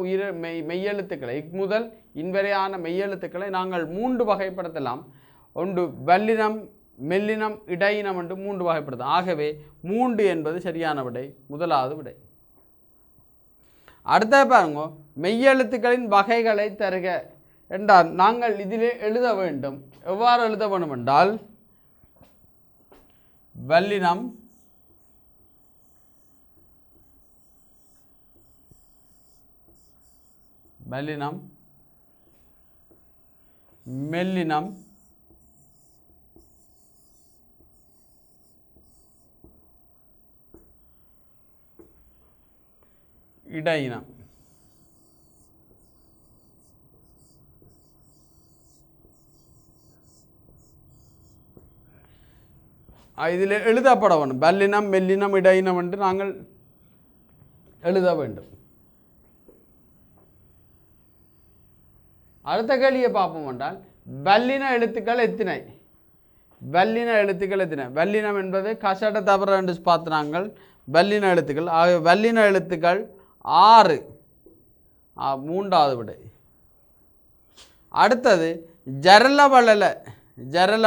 மெய்யெழுத்துக்களை இக் முதல் இன்வரையான மெய்யெழுத்துக்களை நாங்கள் 3 வகைப்படுத்தலாம். ஒன்று வல்லினம், மெல்லினம், இடையினம் என்று 3 வகைப்படுத்தலாம். ஆகவே 3 என்பது சரியான விடை, முதலாவது விடை. அடுத்த பாருங்க, மெய்யெழுத்துக்களின் வகைகளை தருக என்றால் நாங்கள் இதிலே எழுத வேண்டும். எவ்வாறு எழுத வேண்டும் என்றால் வல்லினம், வல்லினம், மெல்லினம், இடையினம். இதில் எழுதப்பட வேண்டும். வல்லினம், மெல்லினம், இடையினம் என்று நாங்கள் எழுத வேண்டும். அடுத்த கேள்வியை பார்ப்போம் என்றால் வல்லின எழுத்துக்கள் எத்தனை? வல்லின எழுத்துக்கள் எத்தனை? வல்லினம் என்பது கசட தபர என்று பார்த்து நாங்கள் வல்லின எழுத்துக்கள். ஆகவே வல்லின எழுத்துக்கள் 6. மூன்றாவது விடை. அடுத்தது ஜரல வளல ஜரல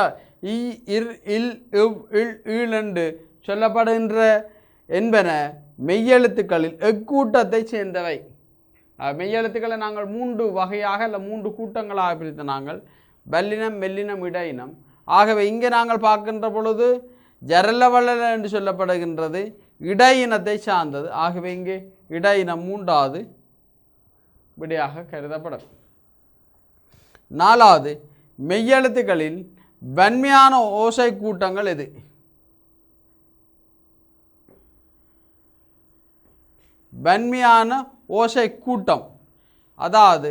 இர் இல் இவ் இல் ஈழ் என்று சொல்லப்படுகின்ற என்பன மெய்யெழுத்துக்களில் எக்கூட்டத்தை சேர்ந்தவை. மெய்யெழுத்துக்களை நாங்கள் 3 வகையாக இல்லை 3 கூட்டங்களாக பிரித்த நாங்கள் வல்லினம், மெல்லினம், இடையினம். ஆகவே இங்கே நாங்கள் பார்க்கின்ற பொழுது ஜரல வளல என்று சொல்லப்படுகின்றது இடையினத்தை சார்ந்தது. ஆகவே இங்கே இடையினம் 3வது விடையாக கருதப்படும். 4வது மெய்யெழுத்துக்களில் வன்மையான ஓசை கூட்டங்கள் எது? வன்மையான ஓசை கூட்டம், அதாவது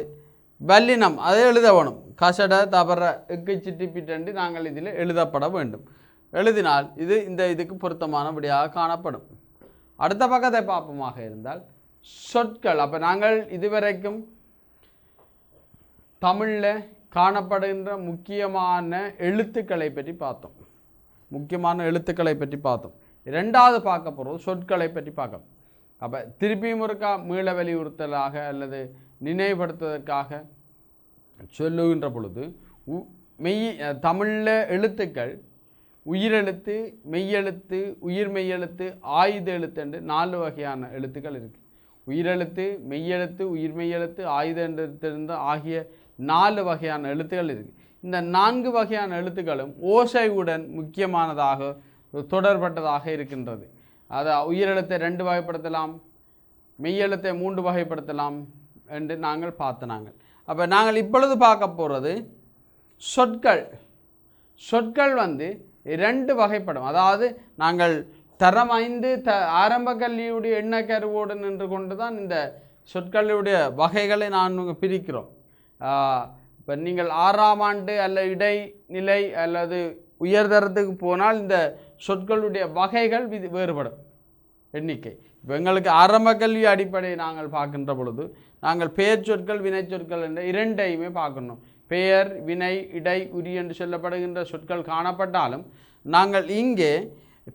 வல்லினம் அதை எழுத வேணும். கசட தபர எக்கு சிட்டி பிட்டண்டு நாங்கள் இதில் எழுதப்பட வேண்டும். எழுதினால் இது இந்த இதுக்கு பொருத்தமான விடையாக காணப்படும். அடுத்த பக்கத்தை பார்ப்போமாக இருந்தால் சொற்கள். அப்போ நாங்கள் இதுவரைக்கும் தமிழில் காணப்படுகின்ற முக்கியமான எழுத்துக்களை பற்றி பார்த்தோம். இரண்டாவது பார்க்க போகிறோம் சொற்களை பற்றி பார்க்க. அப்போ திருப்பியும் ஒருக்கா மீள வலியுறுத்தலாக அல்லது நினைவுபடுத்துவதற்காக சொல்லுகின்ற பொழுது தமிழில் எழுத்துக்கள் உயிரெழுத்து, மெய்யெழுத்து, உயிர் மெய்யெழுத்து, ஆயுத எழுத்து என்று 4 வகையான எழுத்துக்கள் இருக்குது. உயிரெழுத்து, மெய்யெழுத்து, உயிர் மெய்யெழுத்து, ஆயுத எழுத்து ஆகிய 4 வகையான எழுத்துக்கள் இருக்குது. இந்த 4 வகையான எழுத்துக்களும் ஓசையுடன் முக்கியமானதாக தொடர்பட்டதாக இருக்கின்றது. அதை உயிரெழுத்தை 2 வகைப்படுத்தலாம், மெய்யெழுத்தை 3 வகைப்படுத்தலாம் என்று நாங்கள் பார்த்தனாங்க. அப்போ நாங்கள் இப்பொழுது பார்க்க போகிறது சொற்கள். சொற்கள் 2 வகைப்படும். அதாவது நாங்கள் தரம் 5 ஆரம்ப கல்வியுடைய எண்ணக்கருவோடு நின்று கொண்டு தான் இந்த சொற்களுடைய வகைகளை நான் பிரிக்கிறோம். இப்போ நீங்கள் 6ஆம் ஆண்டு அல்ல இடைநிலை அல்லது உயர்தரத்துக்கு போனால் இந்த சொற்களுடைய வகைகள் வேறுபடும் எண்ணிக்கை. இப்போ எங்களுக்கு ஆரம்ப கல்வி அடிப்படை நாங்கள் பார்க்கின்ற பொழுது நாங்கள் பெயர் சொற்கள், வினை சொற்கள் என்ற 2ஐயுமே பார்க்கணும். பெயர், வினை, இடை, உரி என்று சொல்லப்படுகின்ற சொற்கள் காணப்பட்டாலும் நாங்கள் இங்கே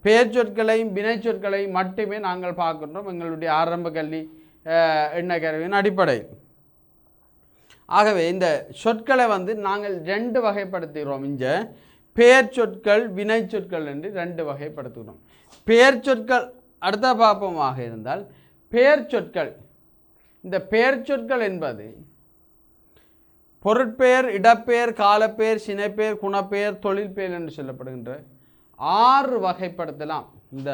பெயர் சொற்களையும் வினை சொற்களையும் மட்டுமே நாங்கள் பார்க்கின்றோம் எங்களுடைய ஆரம்ப கல்வி எண்ணக்கருவின் அடிப்படையில். ஆகவே இந்த சொற்களை நாங்கள் 2 வகைப்படுத்துகிறோம். இங்கே பெயர் சொற்கள், வினை சொற்கள் என்று 2 வகைப்படுத்துகிறோம். பெயர் சொற்கள் அடுத்த பார்ப்போமாக இருந்தால் பெயர் சொற்கள். இந்த பெயர் சொற்கள் என்பது பொருட்பெயர், இடப்பெயர், காலப்பெயர், சினைப்பெயர், குணப்பெயர், தொழில்பெயர் என்று சொல்லப்படுகின்ற 6 வகைப்படுத்தலாம். இந்த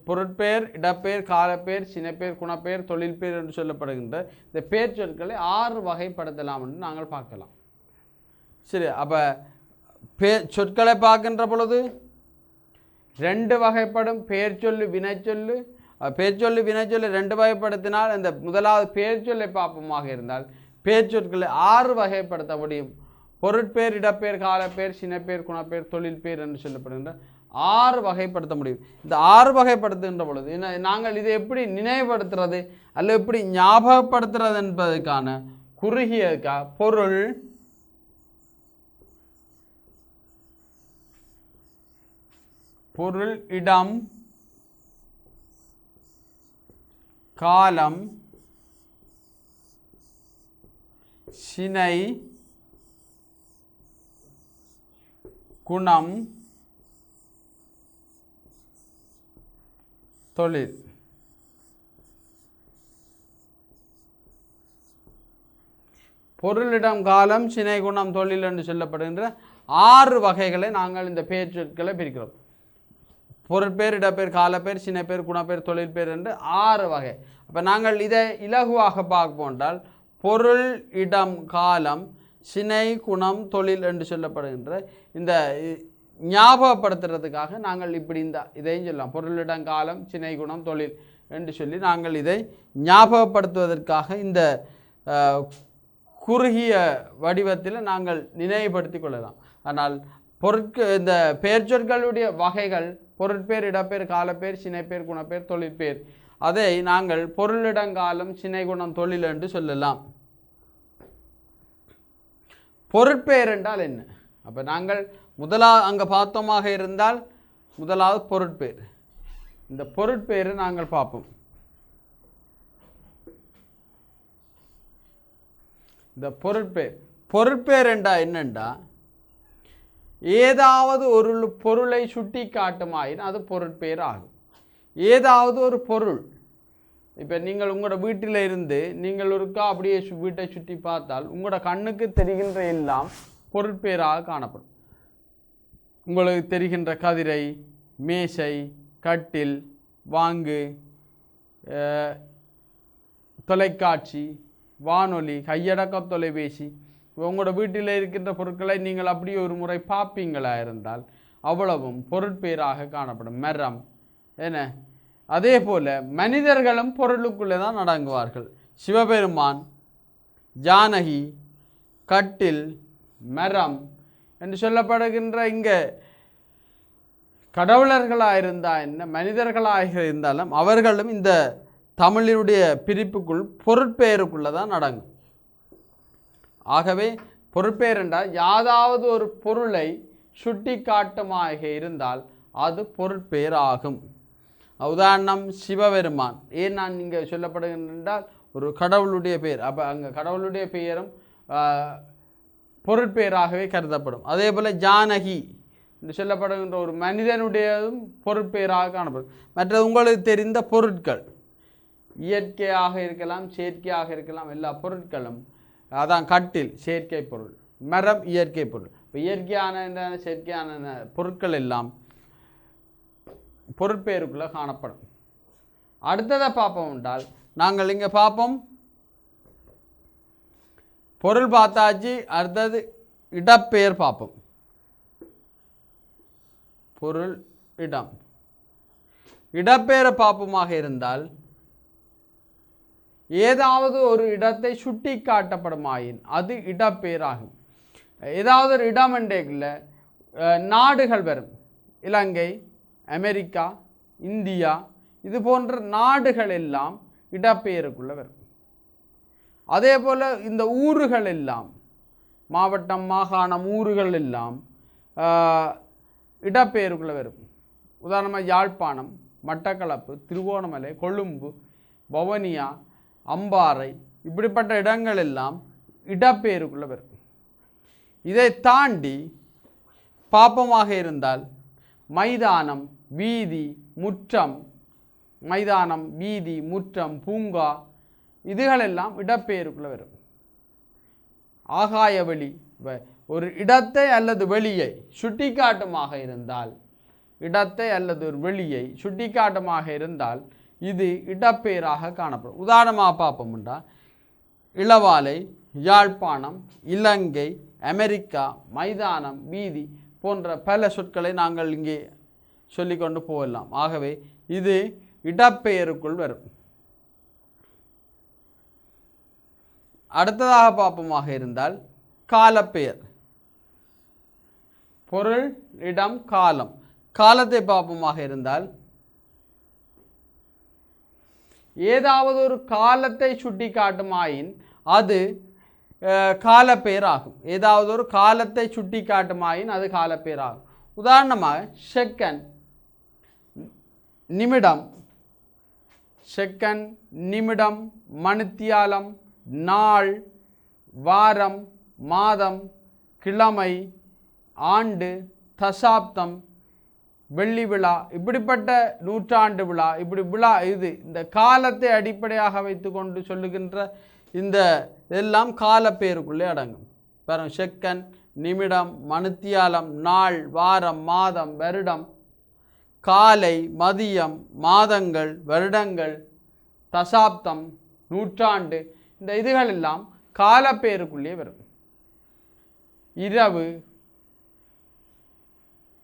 பொருட்பெயர், இடப்பெயர், காலப்பெயர், சினைப்பெயர், குணப்பெயர், தொழில்பெயர் என்று சொல்லப்படுகின்ற இந்த பெயர் சொற்களை 6 வகைப்படுத்தலாம் என்று நாங்கள் பார்க்கலாம். சரி, அப்போ சொற்களை பார்க்கின்ற பொழுது 2 வகைப்படும். பெயர் சொல்லு, வினை சொல்லு. பெயர் சொல்லு, வினை சொல்லு 2 வகைப்படுத்தினால் இந்த முதலாவது பெயர் சொல்லை பார்ப்போமாக இருந்தால் பெயர் சொற்களை 6 வகைப்படுத்த முடியும். பொருட்பெயர், இடப்பெயர், காலப்பெயர், சினைப்பெயர், குணப்பெயர், தொழில்பெயர் என்று சொல்லப்படுகின்ற 6 வகைப்படுத்த முடியும். இந்த 6 வகைப்படுத்துகின்ற பொழுது நாங்கள் இதை எப்படி நினைவுபடுத்துறது அல்ல எப்படி ஞாபகப்படுத்துறது என்பதற்கான குறுகிய பொருள், இடம், காலம், சினை, குணம், தொழில். பொருளிடம், காலம், சினை, குணம், தொழில் என்று சொல்லப்படுகின்ற 6 வகைகளை நாங்கள் இந்த பெயர் சொற்களை பிரிக்கிறோம். பொருட்பெயர், இடப்பெயர், காலப்பெயர், சினைப்பெயர், குணப்பெயர், தொழில்பெயர் என்று 6 வகை. அப்போ நாங்கள் இதை இலகுவாக பார்ப்போம் என்றால் பொருள், இடம், காலம், சினை, குணம், தொழில் என்று சொல்லப்படுகின்ற இந்த ஞாபகப்படுத்துறதுக்காக நாங்கள் இப்படி இதையும் சொல்லலாம். பொருளிடம், காலம், சினை, குணம், தொழில் என்று சொல்லி நாங்கள் இதை ஞாபகப்படுத்துவதற்காக இந்த குறுகிய வடிவத்தில் நாங்கள் நினைவுபடுத்தி கொள்ளலாம். ஆனால் இந்த பெயர் சொற்களுடைய வகைகள் பொருட்பெயர், இடப்பெயர், காலப்பெயர், சினைப்பெயர், குணப்பெயர், தொழிற்பெயர், அதை நாங்கள் பொருளிடங்காலம், சினை, குணம், தொழில் என்று சொல்லலாம். பொருட்பெயர் என்றால் என்ன? அப்போ நாங்கள் முதலாவது அங்கே பார்த்தோமாக இருந்தால் முதலாவது பொருட்பேர். இந்த பொருட்பேரை நாங்கள் பார்ப்போம். இந்த பொருட்பேர் என்றா என்னண்டா, ஏதாவது ஒரு பொருளை சுட்டி காட்டுமாயின் அது பொருட்பேர் ஆகும். ஏதாவது ஒரு பொருள், இப்போ நீங்கள் உங்களோட வீட்டில் இருந்து நீங்கள் ஒருக்கா அப்படியே வீட்டை சுற்றி பார்த்தால் உங்களோட கண்ணுக்கு தெரிகின்ற எல்லாம் பொருட்பேராக காணப்படும். உங்களுக்கு தெரிகின்ற கதிரை, மேசை, கட்டில், வாங்கு, தொலைக்காட்சி, வானொலி, கையடக்க தொலைபேசி, உங்களோட வீட்டில் இருக்கின்ற பொருட்களை நீங்கள் அப்படியே ஒரு முறை பார்ப்பீங்களா இருந்தால் அவ்வளவும் பொருட்பேராக காணப்படும். மரம் என்ன, அதே போல மனிதர்களும் பொருளுக்குள்ளே தான் அடங்குவார்கள். சிவபெருமான், ஜானகி, கட்டில், மரம் என்று சொல்லப்படுகின்ற இங்கே கடவுளர்களாக இருந்தால் என்ன, மனிதர்களாக இருந்தாலும் அவர்களும் இந்த தமிழினுடைய பிரிப்புக்குள் பொருட்பெயருக்குள்ளே தான் அடங்கும். ஆகவே பொருட்பெயர் என்றால் யாதாவது ஒரு பொருளை சுட்டி காட்டுமாக இருந்தால் அது பொருட்பெயர் ஆகும். உதாரணம் சிவபெருமான். ஏன் நான் இங்கே சொல்லப்படுகின்றால் ஒரு கடவுளுடைய பெயர், அப்போ அங்கே கடவுளுடைய பெயரும் பொருட்பெயராகவே கருதப்படும். அதே போல் ஜானகி என்று சொல்லப்படுகின்ற ஒரு மனிதனுடையதும் பொருட்பெயராக காணப்படும். மற்ற உங்களுக்கு தெரிந்த பொருட்கள் இயற்கையாக இருக்கலாம், செயற்கையாக இருக்கலாம், எல்லா பொருட்களும் அதான் கட்டில் செயற்கை பொருள், மரம் இயற்கை பொருள். இப்போ இயற்கையான செயற்கையான பொருட்கள் எல்லாம் பொருட்பெயருக்குள்ளே காணப்படும். அடுத்ததை பார்ப்போம் என்றால் நாங்கள் இங்கே பார்ப்போம், பொருள் பார்த்தாச்சு. அடுத்தது இடப்பெயர் பார்ப்போம். பொருள், இடம். இடப்பெயரை பார்ப்போமாக இருந்தால் ஏதாவது ஒரு இடத்தை சுட்டி காட்டப்படுமாயின் அது இடப்பெயராகும். ஏதாவது ஒரு இடம் என்றேக்குள்ள நாடுகள் வரும். இலங்கை, அமெரிக்கா, இந்தியா, இது போன்ற நாடுகள் எல்லாம் இடப்பெயருக்குள்ளே வரும். அதே போல் இந்த ஊர்கள் எல்லாம், மாவட்டம், மாகாணம், ஊர்கள் எல்லாம் இடப்பெயருக்குள்ளே வரும். உதாரணமாக யாழ்ப்பாணம், மட்டக்களப்பு, திருவோணமலை, கொழும்பு, வவுனியா, அம்பாறை, இப்படிப்பட்ட இடங்கள் எல்லாம் இடப்பெயருக்குள்ளே வரும். இதை தாண்டி பாப்பமாக இருந்தால் மைதானம், வீதி, முற்றம், மைதானம், வீதி, முற்றம், பூங்கா, இதுகளெல்லாம் இடப்பெயருக்குள்ளே வரும். ஆகாய வெளி, ஒரு இடத்தை அல்லது வெளியை சுட்டிக்காட்டுமாக இருந்தால், இடத்தை அல்லது ஒரு வெளியை சுட்டிக்காட்டுமாக இருந்தால் இது இடப்பெயராக காணப்படும். உதாரணமாக பார்ப்போம்டா, இளவாலை, யாழ்ப்பாணம், இலங்கை, அமெரிக்கா, மைதானம், வீதி போன்ற பல சொற்களை நாங்கள் இங்கே சொல்லிக்கொண்டு போகலாம். ஆகவே இது இடப்பெயருக்குள் வரும். அடுத்ததாக பார்ப்போமாக இருந்தால் காலப்பெயர். பொருள், இடம், காலம். காலத்தை பார்ப்போமாக இருந்தால் ஏதாவது ஒரு காலத்தை சுட்டி காட்டுமாயின் அது காலப்பெயர் ஆகும். ஏதாவது ஒரு காலத்தை சுட்டி காட்டுமாயின் அது காலப்பெயர் ஆகும். உதாரணமாக செகண்ட், நிமிடம், செகண்ட், நிமிடம், மணித்தியாலம், நாள், வாரம், மாதம், கிழமை, ஆண்டு, தசாப்தம், வெள்ளி விழா, இப்படிப்பட்ட நூற்றாண்டு விழா, இப்படி விழா, இது இந்த காலத்தை அடிப்படையாக வைத்து கொண்டு சொல்லுகின்ற இந்த எல்லாம் காலப்பெயருக்குள்ளே அடங்கும். பாருங்க, செகண்ட், நிமிடம், மணித்தியாலம், நாள், வாரம், மாதம், வருடம், காலை, மதியம், மாதங்கள், வருடங்கள், தசாப்தம், நூற்றாண்டு, இந்த இதுகள் எல்லாம் காலப்பெயருக்குள்ளே வரும். இரவு,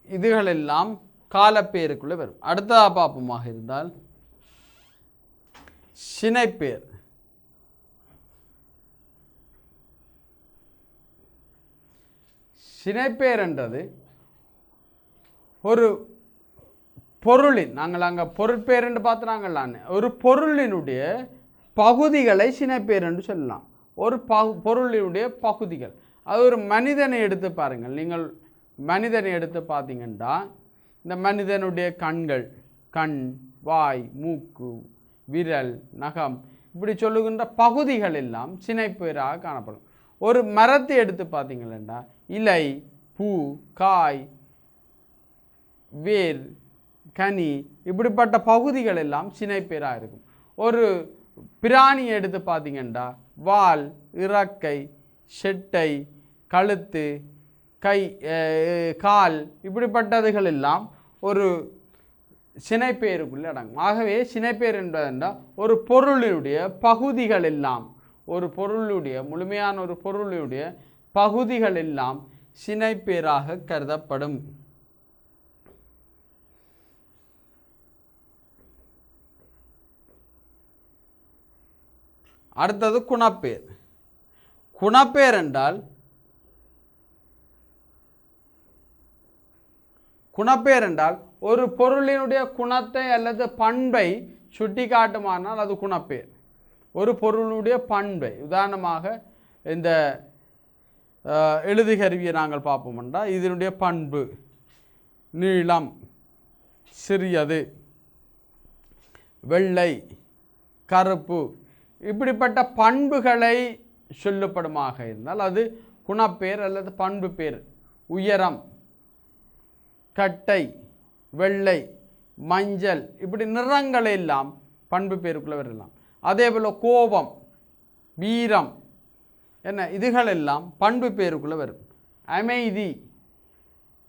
இதுகளெல்லாம் காலப்பெயருக்குள்ளே வரும். அடுத்ததாக பார்ப்போமாக இருந்தால் சினைப்பெயர். சினைப்பெயர் என்றது ஒரு பொருளின், நாங்கள் அங்கே பொருட்பெயர் என்று பார்த்துனாங்களான்னு, ஒரு பொருளினுடைய பகுதிகளை சினைப்பெயர் என்று சொல்லலாம். ஒரு பொருளினுடைய பகுதிகள். அது ஒரு மனிதனை எடுத்து பாருங்கள். நீங்கள் மனிதனை எடுத்து பார்த்தீங்கன்னா இந்த மனிதனுடைய கண்கள், கண், வாய், மூக்கு, விரல், நகம் இப்படி சொல்லுகின்ற பகுதிகள் எல்லாம் சினைப்பேராக காணப்படும். ஒரு மரத்தை எடுத்து பார்த்தீங்கன்னா இலை, பூ, காய், வேர், கனி இப்படிப்பட்ட பகுதிகள் எல்லாம் சினைப்பேராக இருக்கும். ஒரு பிராணியை எடுத்து பார்த்தீங்கன்னா வால், இறக்கை, செட்டை, கழுத்து, கை, கால் இப்படிப்பட்டதுகள் எல்லாம் ஒரு சினைப்பேருக்குள்ளே அடங்கும். ஆகவே சினைப்பேர் என்பதென்றால் ஒரு பொருளுடைய பகுதிகள் எல்லாம், ஒரு பொருளுடைய முழுமையான ஒரு பொருளுடைய பகுதிகள் எல்லாம் சினைப்பேராக கருதப்படும். அடுத்தது குணப்பேர். குணப்பேர் என்றால் ஒரு பொருளினுடைய குணத்தை அல்லது பண்பை சுட்டி காட்டுமானால் அது குணப்பேர். ஒரு பொருளுடைய பண்பை, உதாரணமாக இந்த எழுதுகருவியை நாங்கள் பார்ப்போம்னா இதனுடைய பண்பு நீளம், சிறியது, வெள்ளை, கருப்பு இப்படிப்பட்ட பண்புகளை சொல்லப்படுமாக இருந்தால் அது குணப்பேர் அல்லது பண்பு பேர். உயரம், கட்டை, வெள்ளை, மஞ்சள் இப்படி நிறங்கள் எல்லாம் பண்பு பேருக்குள்ளே வரலாம். அதே போல் கோபம், வீரம் என்ன இதுகளெல்லாம் பண்பு பேருக்குள்ளே வரும். அமைதி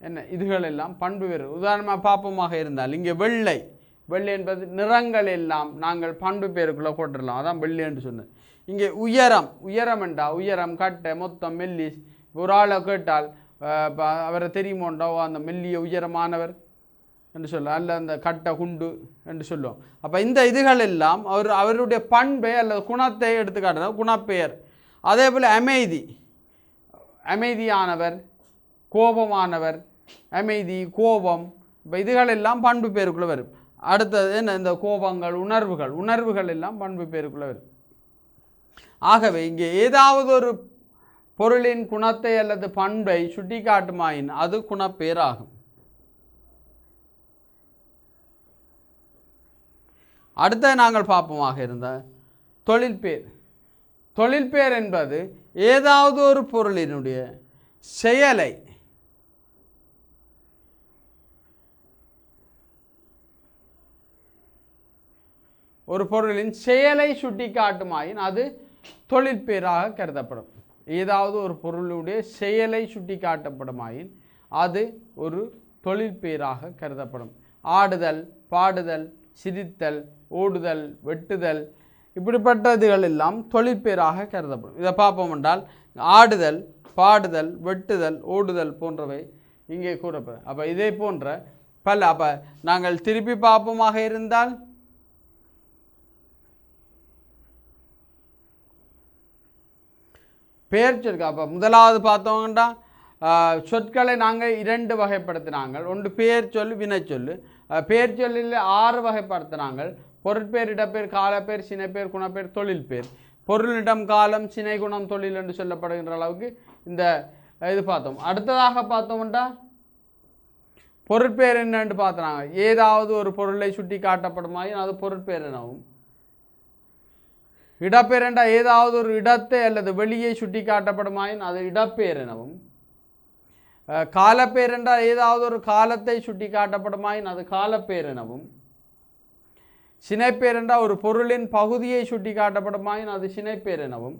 என்ன இதுகளெல்லாம் பண்பு பேர். உதாரணமாக பாப்பமாக இருந்தால் இங்கே வெள்ளை, வெள்ளை என்பது நிறங்கள் எல்லாம் நாங்கள் பண்பு பேருக்குள்ளே போட்டுடலாம். அதான் வெள்ளை என்று சொன்னது. இங்கே உயரம், உயரம் என்றால் உயரம், கட்டை, மொத்தம், மெல்லிஸ். ஒரு ஆளை கேட்டால் அவரை தெரியுமோண்டோ அந்த மெல்லிய உயரமானவர் என்று சொல்லுவோம், அல்ல அந்த கட்டை குண்டு என்று சொல்லுவோம். அப்போ இந்த இதுகள் எல்லாம் அவருடைய பண்பை அல்லது குணத்தை எடுத்துக்காட்டுறது குணப்பெயர். அதே போல் அமைதி, அமைதியானவர், கோபமானவர், அமைதி, கோபம் இப்போ இதுகள் எல்லாம் பண்பு பேருக்குள்ளே வரும். அடுத்தது என்ன, இந்த கோபங்கள், உணர்வுகள் எல்லாம் பண்பு பேருக்குள்ளே வரும். ஆகவே இங்கே ஏதாவது ஒரு பொருளின் குணத்தை அல்லது பண்பை சுட்டி காட்டுமாயின் அது குணப்பேராகும். அடுத்த நாங்கள் பார்ப்போமாக இருந்த தொழில்பேர். தொழில்பேர் என்பது ஏதாவது ஒரு பொருளினுடைய செயலை ஒரு பொருளின் செயலை சுட்டி காட்டுமாயின் அது தொழில்பேராக கருதப்படும். ஏதாவது ஒரு பொருளுடைய செயலை சுட்டி காட்டப்படுமாயின் அது ஒரு தொழில்பேராக கருதப்படும். ஆடுதல், பாடுதல், சிரித்தல், ஓடுதல், வெட்டுதல் இப்படிப்பட்டதுகள் எல்லாம் தொழில்பேராக கருதப்படும். இதை பார்ப்போம் என்றால் ஆடுதல், பாடுதல், வெட்டுதல், ஓடுதல் போன்றவை இங்கே கூறப்படும். அப்போ இதே போன்ற பல அப்போ நாங்கள் திருப்பி பார்ப்போமாக இருந்தால் பெயர் சொற்கள். அப்போ முதலாவது பார்த்தோம்னா சொற்களை நாங்கள் 2 வகைப்படுத்தினாங்க. ஒன்று பெயர் சொல், வினைச்சொல். பெயர் சொல்லில் 6 வகைப்படுத்தினாங்க. பொருட்பேர், இடப்பேர், காலப்பேர், சினைப்பேர், குணப்பேர், தொழில்பேர். பொருளிடம், காலம், சினை, குணம், தொழில் என்று சொல்லப்படுகின்ற அளவுக்கு இந்த இது பார்த்தோம். அடுத்ததாக பார்த்தோம்னா பொருட்பேர் என்னென்று பார்த்தாங்க. ஏதாவது ஒரு பொருளை சுட்டி காட்டப்படுமாயின் அது பொருட்பேர் எனவும், இடப்பேர் என்றால் ஏதாவது ஒரு இடத்தை அல்லது வெளியை சுட்டி காட்டப்படுமாயின் அது இடப்பேர் எனவும், காலப்பேர் என்றால் ஏதாவது ஒரு காலத்தை சுட்டி காட்டப்படுமாயின் அது காலப்பேர் எனவும், சினைப்பேர் என்றால் ஒரு பொருளின் பகுதியை சுட்டி காட்டப்படுமாயின் அது சினைப்பேர் எனவும்,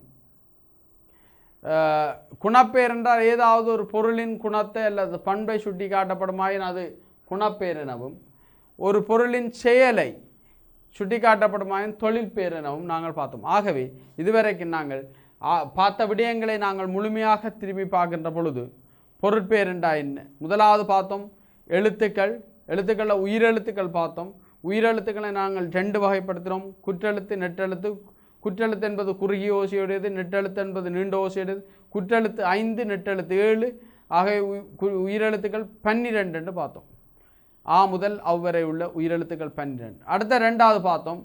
குணப்பேர் என்றால் ஏதாவது ஒரு பொருளின் குணத்தை அல்லது பண்பை சுட்டி காட்டப்படுமாயின் அது குணப்பேர் எனவும், ஒரு பொருளின் செயலை சுட்டி காட்டப்படுமாயின் தொழில்பேர் எனவும் நாங்கள் பார்த்தோம். ஆகவே இதுவரைக்கும் நாங்கள் பார்த்த விடயங்களை நாங்கள் முழுமையாக திரும்பி பார்க்கின்ற பொழுது பொருட்பேர் என்றால் என்ன, முதலாவது பார்த்தோம் எழுத்துக்கள். எழுத்துக்களில் உயிரெழுத்துக்கள் பார்த்தோம். உயிரெழுத்துக்களை நாங்கள் 2 வகைப்படுத்தினோம். குற்றெழுத்து, நெட்டெழுத்து. குற்றெழுத்து என்பது குறுகிய ஓசையுடையது, நெட்டெழுத்து என்பது நீண்ட ஓசையுடையது. குற்றெழுத்து 5, நெட்டெழுத்து 7. ஆகவே உயிரெழுத்துக்கள் 12 என்று பார்த்தோம். ஆ முதல் அவ்வரை உள்ள உயிரெழுத்துக்கள் 12. அடுத்த 2வது பார்த்தோம்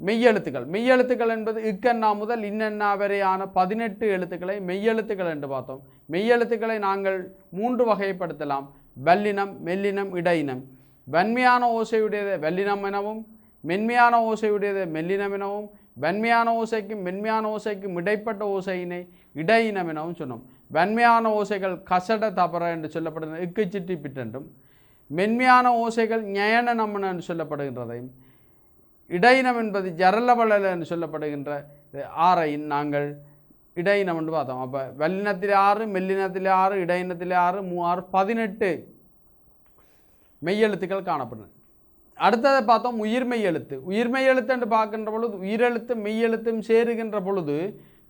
மெய்யெழுத்துக்கள். மெய்யெழுத்துக்கள் என்பது இக்கண்ணா முதல் இன்னென்னா வரையான 18 எழுத்துக்களை மெய்யெழுத்துக்கள் என்று பார்த்தோம். மெய்யெழுத்துக்களை நாங்கள் 3 வகைப்படுத்தலாம்: வல்லினம், மெல்லினம், இடையினம். வன்மையான ஓசையுடையதை வல்லினம் எனவும், மென்மையான ஓசையுடையதை மெல்லினம் எனவும், வன்மையான ஓசைக்கும் மென்மையான ஓசைக்கும் இடைப்பட்ட ஓசையினை இடையினம் எனவும் சொன்னோம். வன்மையான ஓசைகள் கசட தபர என்று சொல்லப்படுகின்ற இக்கு சிட்டி பிட்டென்றும், மென்மையான ஓசைகள் ஞயன நம்மன என்று சொல்லப்படுகின்றதையும், இடையினம் என்பது ஜரலவளல என்று சொல்லப்படுகின்ற 6ஐயும் நாங்கள் இடையினம் என்று பார்த்தோம். அப்போ வல்லினத்திலே 6, மெல்லினத்திலே 6, இடையினத்திலே 6, 3, 18 மெய்யெழுத்துக்கள் காணப்படுது. அடுத்ததை பார்த்தோம் உயிர்மெய் எழுத்து. உயிர்மெய் எழுத்து என்று பார்க்கின்ற பொழுது உயிரெழுத்தும் மெய்யெழுத்தும் சேருகின்ற பொழுது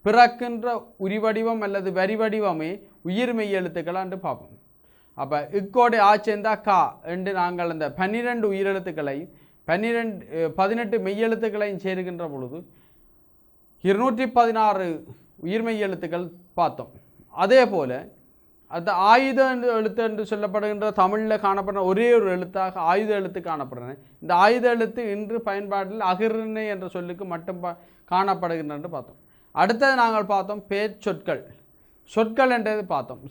பிறக்கின்ற உரிவடிவம் அல்லது வரிவடிவமே உயிர்மெய் எழுத்துக்கள் என்று பார்ப்போம். அப்போ இக்கோடை ஆச்சேந்தா கா என்று நாங்கள் அந்த 12 உயிரெழுத்துக்களை 18 மெய்யெழுத்துக்களையும் சேருகின்ற பொழுது 216 உயிர்மெய் எழுத்துக்கள் பார்த்தோம். அதே போல் அந்த ஆயுத எழுத்து என்று சொல்லப்படுகின்ற தமிழில் காணப்படுற ஒரே ஒரு எழுத்தாக ஆயுத எழுத்து காணப்படுறது. இந்த ஆயுத எழுத்து இன்று பயன்பாட்டில் அகிர்ணை என்ற சொல்லுக்கு மட்டும் காணப்படுகின்றன பார்த்தோம். அடுத்தது நாங்கள் பார்த்தோம் பேர்ச்சொற்கள். சொற்கள் என்றது பார்த்தோம்.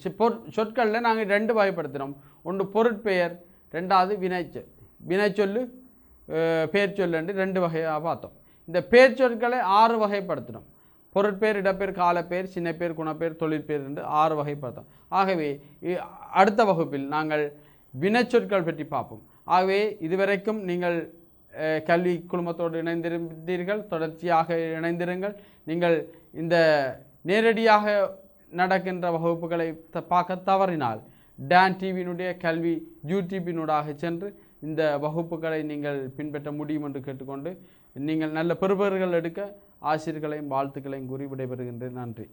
சொற்களில் நாங்கள் 2 வகைப்படுத்தினோம். ஒன்று பொருட்பெயர், 2வது வினைச்சொல்லு பேர்ச்சொல் என்று 2 வகையாக பார்த்தோம். இந்த பேர்ச்சொற்களை 6 வகைப்படுத்தினோம். பொருட்பேர், இடப்பேர், காலப்பேர், சின்னப்பேர், குணப்பேர், தொழிற்பேர் என்று 6 வகைப்படுத்தோம். ஆகவே அடுத்த வகுப்பில் நாங்கள் வினைச்சொற்கள் பற்றி பார்ப்போம். ஆகவே இதுவரைக்கும் நீங்கள் கல்வி குழுமத்தோடு இணைந்திருந்தீர்கள். தொடர்ச்சியாக இணைந்திருங்கள். நீங்கள் இந்த நேரடியாக நடக்கின்ற வகுப்புகளை பார்க்க தவறினால் டான் டிவியினுடைய கல்வி யூடியூபினூடாக சென்று இந்த வகுப்புகளை நீங்கள் பின்பற்ற முடியும் என்று கேட்டுக்கொண்டு நீங்கள் நல்ல பெறுபவர்கள் எடுக்க ஆசிரியர்களையும் வாழ்த்துக்களையும் கூறி விடைபெறுகின்றேன். நன்றி.